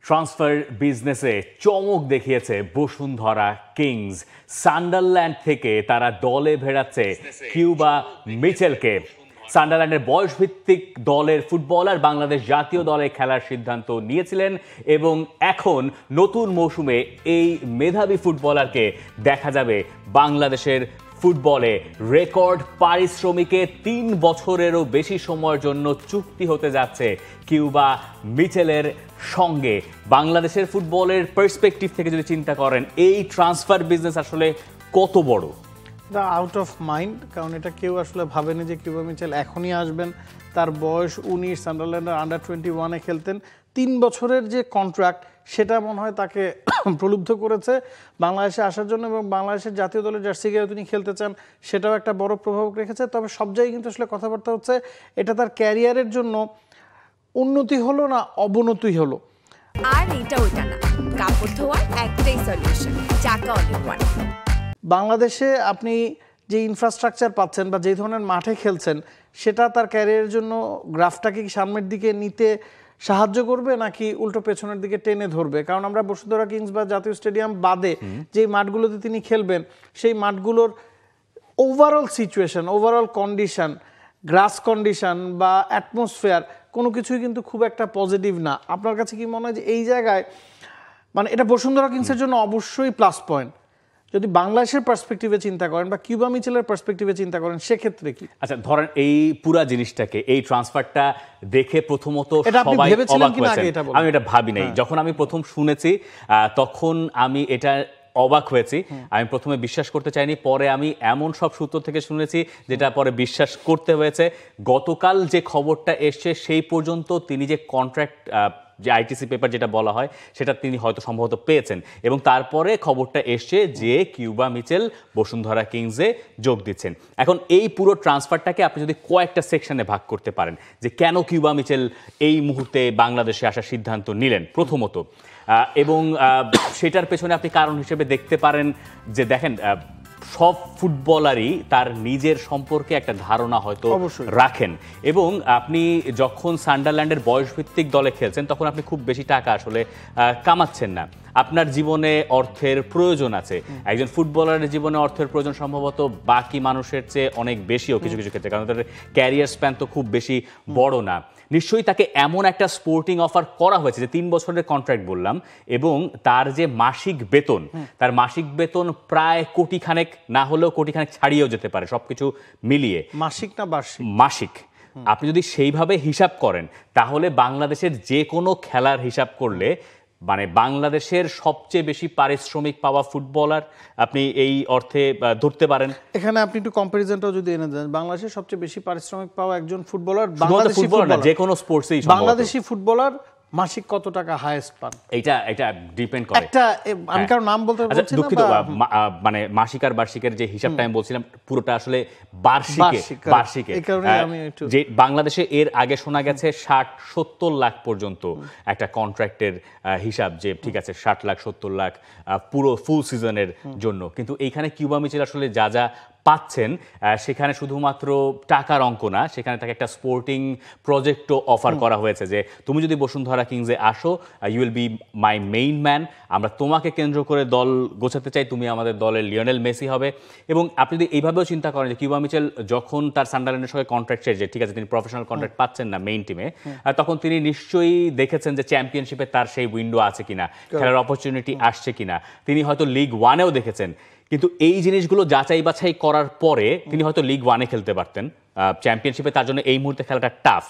Transfer বিজনেসে চমক দেখিয়েছে বসুন্ধরা কিংস। সান্ডারল্যান্ড থেকে তারা দলে ভেড়াচ্ছে কিউবা মিচেলকে। সান্ডারল্যান্ডের বয়সভিত্তিক দলের ফুটবলার বাংলাদেশ জাতীয় দলে খেলার সিদ্ধান্ত নিয়েছিলেন এবং এখন নতুন মৌসুমে এই মেধাবী ফুটবলারকে দেখা যাবে বাংলাদেশের ফুটবলে। রেকর্ড পারিশ্রমিকে ৩ বছরেরও বেশি সময়ের জন্য চুক্তি হতে যাচ্ছে কিউবা মিচেলের সঙ্গে। বাংলাদেশের ফুটবলের পার্সপেক্টিভ থেকে যদি চিন্তা করেন, এই ট্রান্সফার বিজনেস আসলে কত বড়? আউট অফ মাইন্ড, কারণ এটা কেউ আসলে ভাবেনি যে কিউবা মিচেল এখনই আসবেন। তার বয়স 19, সান্ডারল্যান্ডের আন্ডার-21-এ খেলতেন। 3 বছরের যে কন্ট্রাক্ট, সেটা মনে হয় তাকে প্রলুব্ধ করেছে বাংলাদেশে আসার জন্য, এবং বাংলাদেশের জাতীয় দলের জার্সি গায়ে তিনি খেলতে চান, সেটাও একটা বড় প্রভাব রেখেছে। তবে সব জায়গায় কিন্তু আসলে কথাবার্তা হচ্ছে এটা তার ক্যারিয়ারের জন্য উন্নতি হলো না অবনতি হলো। আর এটা ওইটা না, কাপড় ধোয়ার একটাই সলিউশন, চাকা অল ইন ওয়ান। বাংলাদেশে আপনি যে ইনফ্রাস্ট্রাকচার পাচ্ছেন বা যে ধরনের মাঠে খেলছেন, সেটা তার ক্যারিয়ারের জন্য গ্রাফটাকে কি সামনের দিকে নিতে সাহায্য করবে নাকি উল্টো পেছনের দিকে টেনে ধরবে? কারণ আমরা বসুন্ধরা কিংস বা জাতীয় স্টেডিয়াম বাদে যে মাঠগুলোতে তিনি খেলবেন, সেই মাঠগুলোর ওভারঅল সিচুয়েশন, ওভারঅল কন্ডিশন, গ্রাস কন্ডিশন বা অ্যাটমসফিয়ার কোনো কিছুই কিন্তু খুব একটা পজিটিভ না। আপনার কাছে কি মনে হয় যে এই জায়গায় মানে এটা বসুন্ধরা কিংসের জন্য অবশ্যই প্লাস পয়েন্ট? যদি বাংলাদেশের পার্সপেক্টিভে চিন্তা করেন বা কিউবা মিচেলের পার্সপেক্টিভে চিন্তা করেন, সেক্ষেত্রে কি? আচ্ছা, ধরেন এই পুরা জিনিসটাকে, এই ট্রান্সফারটা দেখে প্রথমত সবাই অবাক হয়েছেন। আমি এটা ভাবি নাই। যখন আমি প্রথম শুনেছি তখন আমি এটা অবাক হয়েছি। আমি প্রথমে বিশ্বাস করতে চাইনি, পরে আমি এমন সব সূত্র থেকে শুনেছি যেটা পরে বিশ্বাস করতে হয়েছে। গতকাল যে খবরটা এসছে সেই পর্যন্ত তিনি যে কন্ট্রাক্ট, যে আইটিসি পেপার যেটা বলা হয়, সেটা তিনি হয়তো সম্ভবত পেয়েছেন, এবং তারপরে খবরটা এসছে যে কিউবা মিচেল বসুন্ধরা কিংসে যোগ দিচ্ছেন। এখন এই পুরো ট্রান্সফারটাকে আপনি যদি কয়েকটা সেকশনে ভাগ করতে পারেন যে কেন কিউবা মিচেল এই মুহূর্তে বাংলাদেশে আসার সিদ্ধান্ত নিলেন প্রথমত, এবং সেটার পেছনে আপনি কারণ হিসেবে দেখতে পারেন যে দেখেন, সব ফুটবলারই তার নিজের সম্পর্কে একটা ধারণা হয়তো রাখেন, এবং আপনি যখন সান্ডারল্যান্ডের বয়সভিত্তিক দলে খেলছেন তখন আপনি খুব বেশি টাকা আসলে কামাচ্ছেন না। আপনার জীবনে অর্থের প্রয়োজন আছে। একজন ফুটবলারের জীবনে অর্থের প্রয়োজন সম্ভবত বাকি মানুষের চেয়ে অনেক বেশিও কিছু কিছু ক্ষেত্রে, কারণ তাদের ক্যারিয়ার স্প্যান তো খুব বেশি বড় না। নিশ্চয়ই তাকে এমন একটা স্পোর্টিং অফার করা হয়েছে যে 3 বছরের কন্ট্রাক্ট বললাম, এবং তার যে মাসিক বেতন, তার মাসিক বেতন প্রায় কোটিখানেক, না হলেও কোটিখানেক ছাড়িয়েও যেতে পারে সবকিছু মিলিয়ে। মাসিক না বার্ষিক? মাসিক। আপনি যদি সেইভাবে হিসাব করেন তাহলে বাংলাদেশের যে কোনো খেলার হিসাব করলে মানে বাংলাদেশের সবচেয়ে বেশি পারিশ্রমিক পাওয়া ফুটবলার আপনি এই অর্থে ধরতে পারেন। এখানে আপনি একটু কম্পারিজনটাও যদি এনে দেন, বাংলাদেশের সবচেয়ে বেশি পারিশ্রমিক পাওয়া একজন ফুটবলার, বাংলাদেশি ফুটবলার না, যে কোনো স্পোর্টসেই বাংলাদেশি ফুটবলার মাসিক কত টাকা হাইয়েস্ট পান? এটা ডিপেন্ড করে। একটা আমি কারো নাম বলতে বলছি না, দুঃখিত, মানে মাসিক আর বার্ষিকের যে হিসাবটা আমি বলছিলাম পুরোটা আসলে বার্ষিকে। যে বাংলাদেশে এর আগে শোনা গেছে 60-70 লাখ পর্যন্ত একটা কন্ট্রাক্টের হিসাব, যে ঠিক আছে 60 লাখ 70 লাখ পুরো ফুল সিজনের জন্য। কিন্তু এইখানে কিউবা মিচেল আসলে যা যা পাচ্ছেন সেখানে শুধুমাত্র টাকার অঙ্ক না, সেখানে তাকে একটা স্পোর্টিং প্রজেক্টও অফার করা হয়েছে যে তুমি যদি বসুন্ধরা কিংসে আসো, you will be my main man, আমরা তোমাকে কেন্দ্র করে দল গোছাতে চাই, তুমি আমাদের দলের লিওনেল মেসি হবে। এবং আপনি যদি এইভাবেও চিন্তা করেন যে কিউবা মিচেল যখন তার সান্ডারল্যান্ডের সঙ্গে কন্ট্রাক্ট শেষ, যে ঠিক আছে তিনি প্রফেশনাল কন্ট্রাক্ট পাচ্ছেন না মেইন টিমে, তখন তিনি নিশ্চয়ই দেখেছেন যে চ্যাম্পিয়নশিপে তার সেই উইন্ডো আছে কিনা, খেলার অপরচুনিটি আসছে কিনা। তিনি হয়তো লিগ 1-এও দেখেছেন, কিন্তু এই জিনিসগুলো যাচাই বাছাই করার পরে তিনি হয়তো লিগ 1-এ খেলতে পারতেন। চ্যাম্পিয়নশিপে তার জন্য এই মুহূর্তে খেলাটা টাফ।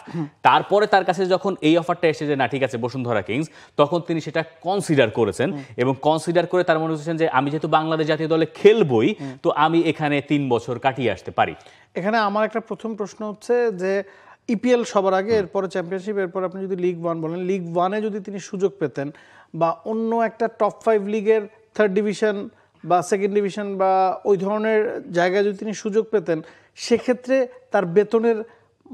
তারপরে তার কাছে যখন এই অফারটা এসে যে না ঠিক আছে বসুন্ধরা কিংস, তখন তিনি সেটা কনসিডার করেছেন, এবং কনসিডার করে তার মনে হচ্ছেন যে আমি যেহেতু বাংলাদেশ জাতীয় দলে খেলবই, তো আমি এখানে 3 বছর কাটিয়ে আসতে পারি। এখানে আমার একটা প্রথম প্রশ্ন হচ্ছে যে ইপিএল সবার আগে, এরপরে চ্যাম্পিয়নশিপ, এরপর আপনি যদি লিগ 1 বলেন, লিগ 1-এ যদি তিনি সুযোগ পেতেন বা অন্য একটা টপ 5 লিগের 3rd ডিভিশন বা 2nd ডিভিশন বা ওই ধরনের জায়গায় যদি তিনি সুযোগ পেতেন, সেক্ষেত্রে তার বেতনের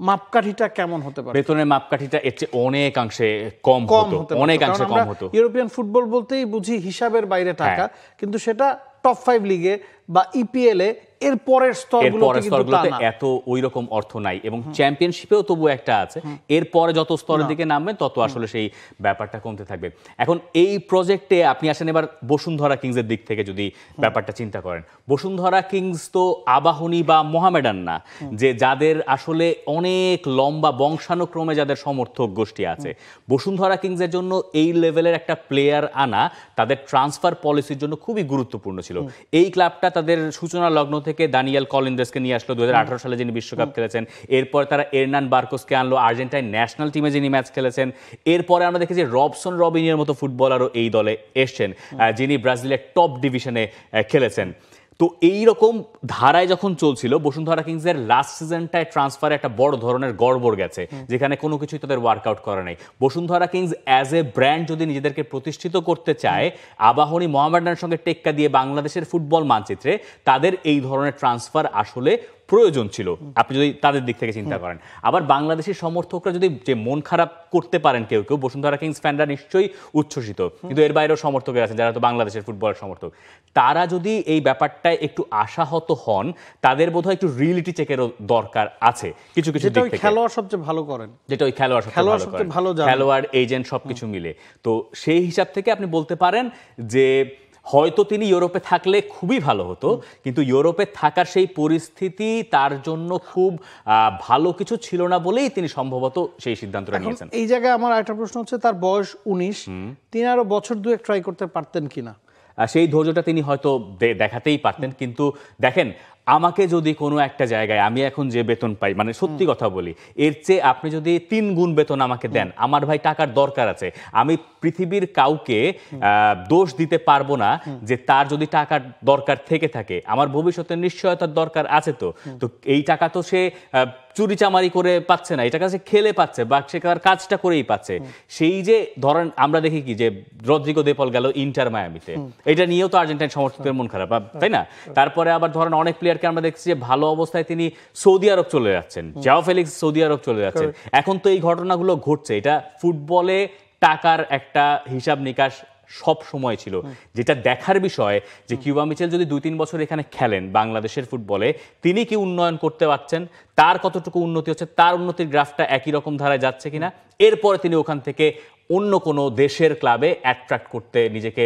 মাপকাঠিটা কেমন হতে পারে? বেতনের মাপকাঠিটা এর চেয়ে অনেকাংশে কম হতো, অনেকাংশে কম হতো। ইউরোপিয়ান ফুটবল বলতেই বুঝি হিসাবের বাইরে টাকা, কিন্তু সেটা টপ 5 লিগে বা ইপিএল এর পরের স্তরগুলোতে এত ওই রকম অর্থ নাই, এবং চ্যাম্পিয়নশিপেও তবু একটা আছে, এরপরে যত স্তরের দিকে নামবেন তত আসলে সেই ব্যাপারটা কমতে থাকবে। এখন এই প্রজেক্টে আপনি আসেন এবার বসুন্ধরা কিংসের দিক থেকে যদি ব্যাপারটা চিন্তা করেন, বসুন্ধরা কিংস তো আবাহনী বা মোহামেডান না, যে যাদের আসলে অনেক লম্বা বংশানুক্রমে যাদের সমর্থক গোষ্ঠী আছে। বসুন্ধরা কিংসের জন্য এই লেভেলের একটা প্লেয়ার আনা তাদের ট্রান্সফার পলিসির জন্য খুবই গুরুত্বপূর্ণ ছিল। এই ক্লাবটা তাদের সূচনা লগ্ন থেকে দানিয়েল কলিন্দেসকে নিয়ে আসলো 2018 সালে, যিনি বিশ্বকাপ খেলেছেন। এরপর তারা এরনান বার্কোসকে আনলো, আর্জেন্টাইন ন্যাশনাল টিমে যিনি ম্যাচ খেলেছেন। এরপরে আমরা দেখেছি রবসন রবিনিয়ার মতো ফুটবলারও এই দলে এসছেন, যিনি ব্রাজিলের টপ ডিভিশনে খেলেছেন। তো এইরকম ধারায় যখন চলছিল, বসুন্ধরা কিংসের লাস্ট সিজনটায় ট্রান্সফারে একটা বড় ধরনের গড়বড় গেছে, যেখানে কোনো কিছুই তাদের ওয়ার্কআউট করা নেই। Bashundhara Kings as a brand যদি নিজেদেরকে প্রতিষ্ঠিত করতে চায়, আবাহনী মোহামেডানের সঙ্গে টেক্কা দিয়ে বাংলাদেশের ফুটবল মানচিত্রে তাদের এই ধরনের ট্রান্সফার আসলে প্রয়োজন ছিল, আপনি যদি তাদের দিক থেকে চিন্তা করেন। আবার বাংলাদেশের সমর্থকরা যদি যে মন খারাপ করতে পারেন কেউ কেউ, বসুন্ধরা কিংস ফ্যানরা নিশ্চয়ই উচ্ছ্বসিত, কিন্তু এর বাইরেও সমর্থকের আছেন যারা তো বাংলাদেশের ফুটবলের সমর্থক। তারা যদি এই ব্যাপারটায় একটু আশাহত হন, তাদের বোধহয় একটু রিয়েলিটি চেকেরও দরকার আছে কিছু কিছু দিক থেকে। খেলোয়াড় সবচেয়ে ভালো করেন, যেটা ওই খেলোয়াড় সবচেয়ে ভালো করেন, খেলোয়াড় এজেন্ট সবকিছু মিলে। তো সেই হিসাব থেকে আপনি বলতে পারেন যে হয়তো তিনি ইউরোপে থাকলে খুবই ভালো হতো, কিন্তু ইউরোপে থাকার সেই পরিস্থিতি তার জন্য খুব ভালো কিছু ছিল না বলেই তিনি সম্ভবত সেই সিদ্ধান্তটা নিয়েছেন। এই জায়গায় আমার একটা প্রশ্ন হচ্ছে, তার বয়স 19, তিনি আরো বছর দুয়েক ট্রাই করতে পারতেন কিনা? সেই ধৈর্যটা তিনি হয়তো দেখাতেই পারতেন, কিন্তু দেখেন আমাকে যদি কোনো একটা জায়গায়, আমি এখন যে বেতন পাই, মানে সত্যি কথা বলি, এর চেয়ে আপনি যদি 3 গুণ বেতন আমাকে দেন, আমার ভাই টাকার দরকার আছে। আমি পৃথিবীর কাউকে দোষ দিতে পারবো না যে তার যদি টাকার দরকার থেকে থাকে, আমার ভবিষ্যতের নিশ্চয়তার দরকার আছে। তো এই টাকা তো সে চুরিচামারি করে পাচ্ছে না, এই টাকা সে খেলে পাচ্ছে বা সে তার কাজটা করেই পাচ্ছে। সেই যে ধরেন আমরা দেখি কি যে রদ্রিগো দে পল গেল ইন্টার মায়ামিতে, এটা নিয়েও তো আর্জেন্টাইন সমর্থকদের মন খারাপ, তাই না? তারপরে আবার ধরেন অনেক প্লেয়ারকে আমরা দেখছি যে ভালো অবস্থায় তিনি সৌদি আরব চলে যাচ্ছেন, জাও ফেলিক্স সৌদি আরব চলে যাচ্ছেন। এখন তো এই ঘটনাগুলো ঘটছে, এটা ফুটবলে টাকার একটা হিসাব নিকাশ সব সময় ছিল। যেটা দেখার বিষয় যে কিউবা মিচেল যদি 2-3 বছর এখানে খেলেন বাংলাদেশের ফুটবলে, তিনি কি উন্নয়ন করতে পারছেন, তার কতটুকু উন্নতি হচ্ছে, তার উন্নতির গ্রাফটা একই রকম ধারায় যাচ্ছে কিনা, এরপরে তিনি ওখান থেকে অন্য কোনো দেশের ক্লাবে অ্যাট্রাক্ট করতে নিজেকে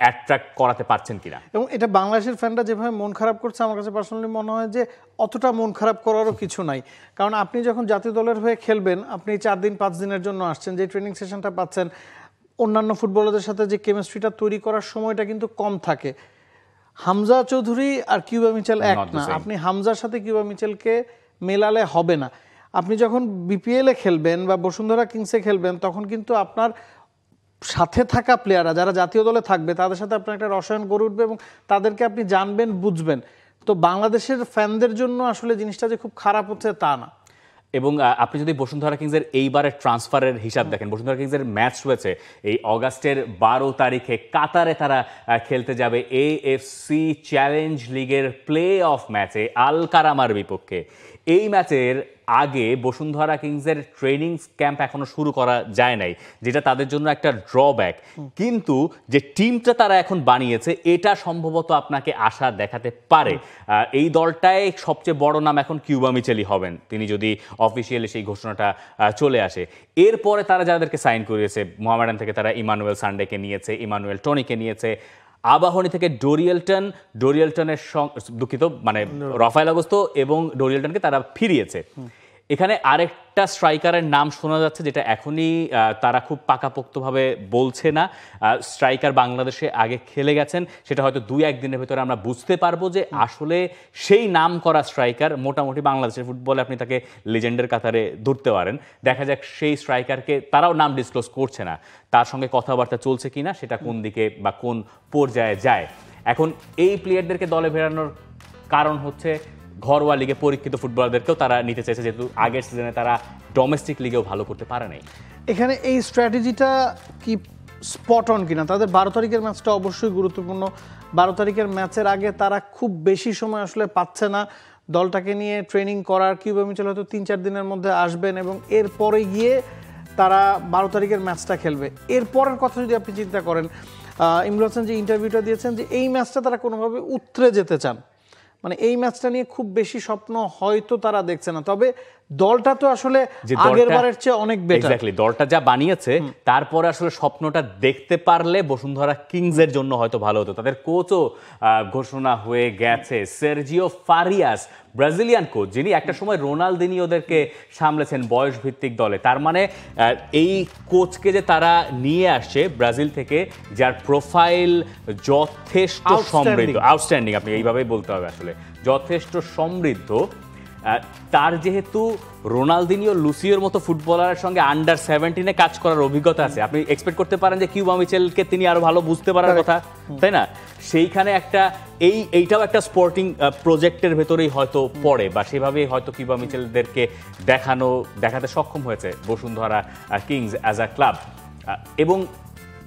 অ্যাট্রাক্ট করাতে পারছেন কিনা। এবং এটা বাংলাদেশের ফ্যানরা যেভাবে মন খারাপ করছে, আমার কাছে পার্সোনালি মনে হয় যে অতটা মন খারাপ করারও কিছু নাই। কারণ আপনি যখন জাতীয় দলের হয়ে খেলবেন, আপনি 4 দিন 5 দিনের জন্য আসছেন, যে ট্রেনিং সেশনটা পাচ্ছেন, অন্যান্য ফুটবলারদের সাথে যে কেমিস্ট্রিটা তৈরি করার সময়টা কিন্তু কম থাকে। হামজা চৌধুরী আর কিউবা মিচেল এক না, আপনি হামজার সাথে কিউবা মিচেলকে মেলালে হবে না। আপনি যখন বিপিএলে খেলবেন বা বসুন্ধরা কিংসে খেলবেন, তখন কিন্তু আপনার সাথে থাকা প্লেয়াররা যারা জাতীয় দলে থাকবে, তাদের সাথে আপনার একটা রসায়ন গড়ে উঠবে এবং তাদেরকে আপনি জানবেন, বুঝবেন। তো বাংলাদেশের ফ্যানদের জন্য আসলে জিনিসটা যে খুব খারাপ হচ্ছে তা না। এবং আপনি যদি বসুন্ধরা কিংসের এইবারের ট্রান্সফারের হিসাব দেখেন, বসুন্ধরা কিংসের ম্যাচ রয়েছে এই অগাস্টের 12 তারিখে কাতারে, তারা খেলতে যাবে এএফসি চ্যালেঞ্জ লিগের প্লে অফ ম্যাচে আল কারামার বিপক্ষে। এই ম্যাচের আগে বসুন্ধরা কিংসের ট্রেনিং ক্যাম্প এখনো শুরু করা যায় নাই, যেটা তাদের জন্য একটা ড্রব্যাক। কিন্তু যে টিমটা তারা এখন বানিয়েছে, এটা সম্ভবত আপনাকে আশা দেখাতে পারে। এই দলটায় সবচেয়ে বড় নাম এখন কিউবা মিচেলই হবেন, তিনি যদি অফিসিয়ালি সেই ঘোষণাটা চলে আসে। এরপরে তারা যাদেরকে সাইন করিয়েছে, মোহামেডান থেকে তারা ইমানুয়েল সান্ডেকে নিয়েছে, ইমানুয়েল টনিকে নিয়েছে, আবাহনী থেকে ডোরিয়েলটনের দুঃখিত মানে রাফায়েল আগস্তো এবং ডোরিয়েলটনকে তারা ফিরিয়েছে। এখানে আরেকটা স্ট্রাইকারের নাম শোনা যাচ্ছে, যেটা এখনই তারা খুব পাকাপোক্তভাবে বলছে না। স্ট্রাইকার বাংলাদেশে আগে খেলে গেছেন, সেটা হয়তো 2-1 দিনের ভেতরে আমরা বুঝতে পারবো যে আসলে সেই নাম করা স্ট্রাইকার, মোটামুটি বাংলাদেশের ফুটবলে আপনি তাকে লিজেন্ডের কাতারে ধরতে পারেন। দেখা যাক সেই স্ট্রাইকারকে, তারাও নাম ডিসক্লোজ করছে না, তার সঙ্গে কথাবার্তা চলছে কিনা, সেটা কোন দিকে বা কোন পর্যায়ে যায়। এখন এই প্লেয়ারদেরকে দলে ফেরানোর কারণ হচ্ছে ঘরোয়া লিগে পরীক্ষিত ফুটবলারদেরকেও তারা নিতে চাইছে, যেহেতু আগের সিজনে তারা ডোমেস্টিক লিগেও ভালো করতে পারে নাই। এখানে এই স্ট্র্যাটেজিটা কি স্পট অন কিনা? তাদের 12 তারিখের ম্যাচটা অবশ্যই গুরুত্বপূর্ণ। 12 তারিখের ম্যাচের আগে তারা খুব বেশি সময় আসলে পাচ্ছে না দলটাকে নিয়ে ট্রেনিং করার। কিউবা মিচেল হয়তো 3-4 দিনের মধ্যে আসবেন এবং এরপরে গিয়ে তারা 12 তারিখের ম্যাচটা খেলবে। এরপরের কথা যদি আপনি চিন্তা করেন, ইমরুল হাসান যে ইন্টারভিউটা দিয়েছেন যে এই ম্যাচটা তারা কোনোভাবে উতরে যেতে চান, মানে এই ম্যাচটা নিয়ে খুব বেশি স্বপ্ন হয়তো তারা দেখছে না, তবে দলটা তো আসলে আগের বারের চেয়ে অনেক বেটার। এক্স্যাক্টলি, দলটা যা বানিয়েছে তারপরে আসলে স্বপ্নটা দেখতে পারলে বসুন্ধরা কিংসের জন্য হয়তো ভালো হতো। তাদের কোচও ঘোষণা হয়ে গেছে, সের্জিও ফারিয়াস, ব্রাজিলিয়ান কোচ, যিনি একটা সময় রোনালদিনিওদেরকে সামলেছেন বয়স ভিত্তিক দলে। তার মানে এই কোচকে যে তারা নিয়ে আসছে ব্রাজিল থেকে, যার প্রোফাইল যথেষ্ট সমৃদ্ধ, আউটস্ট্যান্ডিং, আপনি এইভাবেই বলতে হবে, আসলে যথেষ্ট সমৃদ্ধ। তার যেহেতু রোনালদিনিও, লুসিওর মতো ফুটবলারের সঙ্গে আন্ডার 17-এ কাজ করার অভিজ্ঞতা আছে, আপনি এক্সপেক্ট করতে পারেন যে কিউবা মিচেলকে তিনি আরো ভালো বুঝতে পারার কথা, তাই না? সেইখানে একটা এইটাও একটা স্পোর্টিং প্রজেক্টের ভেতরেই হয়তো পড়ে, বা সেভাবেই হয়তো কিউবা মিচেলদেরকে দেখাতে সক্ষম হয়েছে Bashundhara Kings as a club. এবং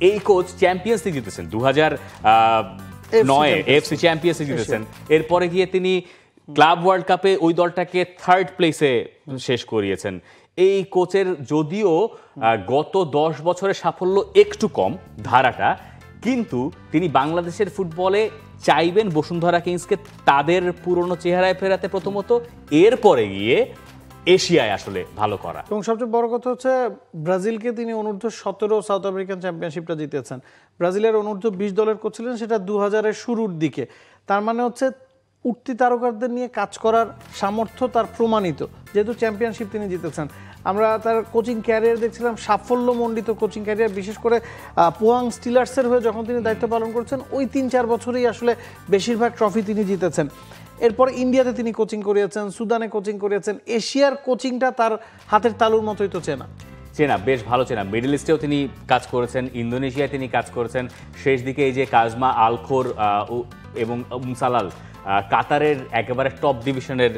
এই কোচ চ্যাম্পিয়ন্স লিগ জিতেছেন 2009-এ, এএফসি চ্যাম্পিয়ন্স লিগ জিতেছেন। এরপরে গিয়ে তিনি ক্লাব ওয়ার্ল্ড কাপে ওই দলটাকে 3rd প্লেসে শেষ করিয়েছেন। এই কোচের যদিও গত 10 বছরের সাফল্য একটু কম ধারাটা, কিন্তু তিনি বাংলাদেশের ফুটবলে চাইবেন বসুন্ধরা কিংসকে তাদের পুরনো চেহারায় ফেরাতে প্রথমত, এরপরে গিয়ে এশিয়ায় আসলে ভালো করা। এবং সবচেয়ে বড় কথা হচ্ছে ব্রাজিলকে তিনি অনূর্ধ্ব 17 সাউথ আমেরিকান চ্যাম্পিয়নশিপটা জিতেছেন। ব্রাজিলের অনূর্ধ্ব 20 দলের কোচ ছিলেন, সেটা 2000-এর শুরুর দিকে। তার মানে হচ্ছে উঠতি তারকাদের নিয়ে কাজ করার সামর্থ্য তার প্রমাণিত, যেহেতু চ্যাম্পিয়নশিপ তিনি জিতেছেন। আমরা তার কোচিং ক্যারিয়ার দেখছিলাম, সাফল্যমণ্ডিত কোচিং ক্যারিয়ার, বিশেষ করে পোয়াং স্টিলার্সের হয়ে যখন তিনি দায়িত্ব পালন করছেন, ওই 3-4 বছরেই আসলে বেশিরভাগ ট্রফি তিনি জিতেছেন। এরপর ইন্ডিয়াতে তিনি কোচিং করিয়েছেন, সুদানে কোচিং করিয়েছেন। এশিয়ার কোচিংটা তার হাতের তালুর মতোই তো চেনা, বেশ ভালো চেনা। মিডল ইস্টেও তিনি কাজ করেছেন, ইন্দোনেশিয়ায় তিনি কাজ করেছেন, শেষ দিকে এই যে কাজমা আলখোর এবং মুসালাল, কাতারের একেবারে টপ ডিভিশনের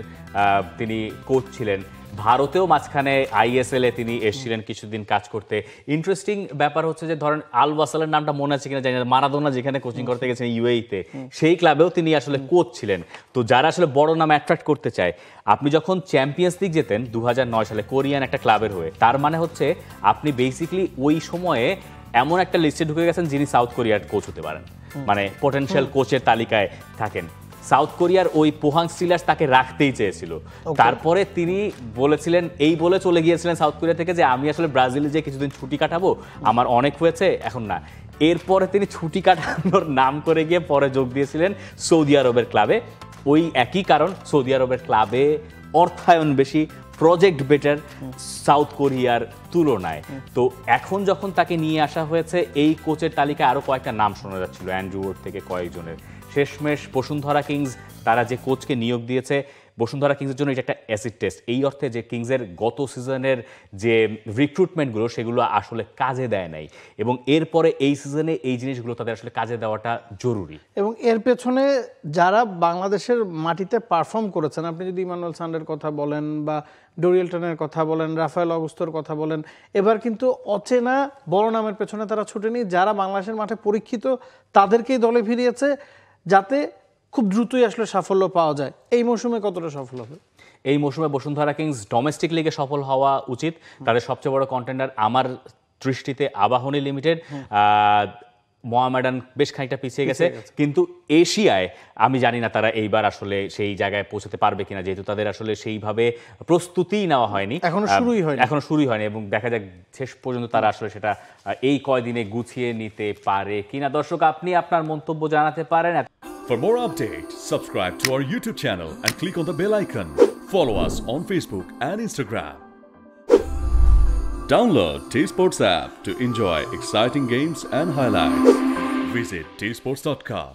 তিনি কোচ ছিলেন। ভারতেও মাঝখানে আইএসএল-এ তিনি এসেছিলেন কিছুদিন কাজ করতে। ইন্টারেস্টিং ব্যাপার হচ্ছে যে ধরেন আল ওয়াসালের নামটা মনে আছে কিনা জানি না, মারাদোনা যেখানে কোচিং করতে গেছেন ইউএইতে, সেই ক্লাবেও তিনি আসলে কোচ ছিলেন। তো যারা আসলে বড় নাম অ্যাট্রাক্ট করতে চায়, আপনি যখন চ্যাম্পিয়ন্স লিগ জেতেন 2009 সালে কোরিয়ান একটা ক্লাবের হয়ে, তার মানে হচ্ছে আপনি বেসিক্যালি ওই সময়ে এমন একটা লিস্টে ঢুকে গেছেন যিনি সাউথ কোরিয়ার কোচ হতে পারেন, মানে পটেনশিয়াল কোচের তালিকায় থাকেন। সাউথ কোরিয়ার ওই পোহাং স্টিলার্স তাকে রাখতেই চেয়েছিল। তারপরে তিনি বলেছিলেন, এই বলে চলে গিয়েছিলেন সাউথ কোরিয়া থেকে যে আমি আসলে ব্রাজিলে যে কিছুদিন ছুটি কাটাবো, আমার অনেক হয়েছে, এখন না। এরপরে তিনি ছুটি কাটানোর নাম করে গিয়ে পরে যোগ দিয়েছিলেন সৌদি আরবের ক্লাবে। ওই একই কারণ, সৌদি আরবের ক্লাবে অর্থায়ন বেশি, প্রজেক্ট বেটার সাউথ কোরিয়ার তুলনায়। তো এখন যখন তাকে নিয়ে আসা হয়েছে, এই কোচের তালিকায় আরও কয়েকটা নাম শোনা যাচ্ছিল অ্যান্ড্রু ওয়ার্ড থেকে কয়েকজনের। শেষমেশ বসুন্ধরা কিংস তারা যে কোচকে নিয়োগ দিয়েছে, বসুন্ধরা কিংসের জন্য এটা একটা অ্যাসিড টেস্ট, এই অর্থে যে কিংসের গত সিজনের যে রিক্রুটমেন্টগুলো সেগুলো আসলে কাজে দেয় নাই, এবং এরপরে এই সিজনে এই জিনিসগুলো তাদের আসলে কাজে দেওয়াটা জরুরি। এবং এর পেছনে যারা বাংলাদেশের মাটিতে পারফর্ম করেছেন, আপনি যদি ইমানুয়েল সান্ডের কথা বলেন বা ডোরিয়েলটনের কথা বলেন, রাফায়েল অগুস্তোর কথা বলেন, এবার কিন্তু অচেনা বড় নামের পেছনে তারা ছুটেনি। যারা বাংলাদেশের মাঠে পরীক্ষিত তাদেরকেই দলে ফিরিয়েছে, যাতে খুব দ্রুতই আসলে সাফল্য পাওয়া যায়। এই মৌসুমে কতটা সফল হবে? এই মৌসুমে বসুন্ধরা কিংস ডোমেস্টিক লিগে সফল হওয়া উচিত। তাদের সবচেয়ে বড় কন্টেন্ডার আমার দৃষ্টিতে আবাহনী লিমিটেড। মোহামেডান বেশ খানিকটা পিছিয়ে গেছে, কিন্তু এশিয়ায় আমি জানি না তারা এইবার আসলে সেই জায়গায় পৌঁছতে পারবে কিনা, যেহেতু তাদের আসলে সেইভাবে প্রস্তুতিই নেওয়া হয়নি, এখনো শুরুই হয়নি, এবং দেখা যাক শেষ পর্যন্ত তারা আসলে সেটা এই কয়দিনে গুছিয়ে নিতে পারে কিনা। দর্শক, আপনি আপনার মন্তব্য জানাতে পারেন। For more updates, subscribe to our YouTube channel and click on the bell icon. Follow us on Facebook and Instagram. Download T-Sports app to enjoy exciting games and highlights. Visit tsports.com.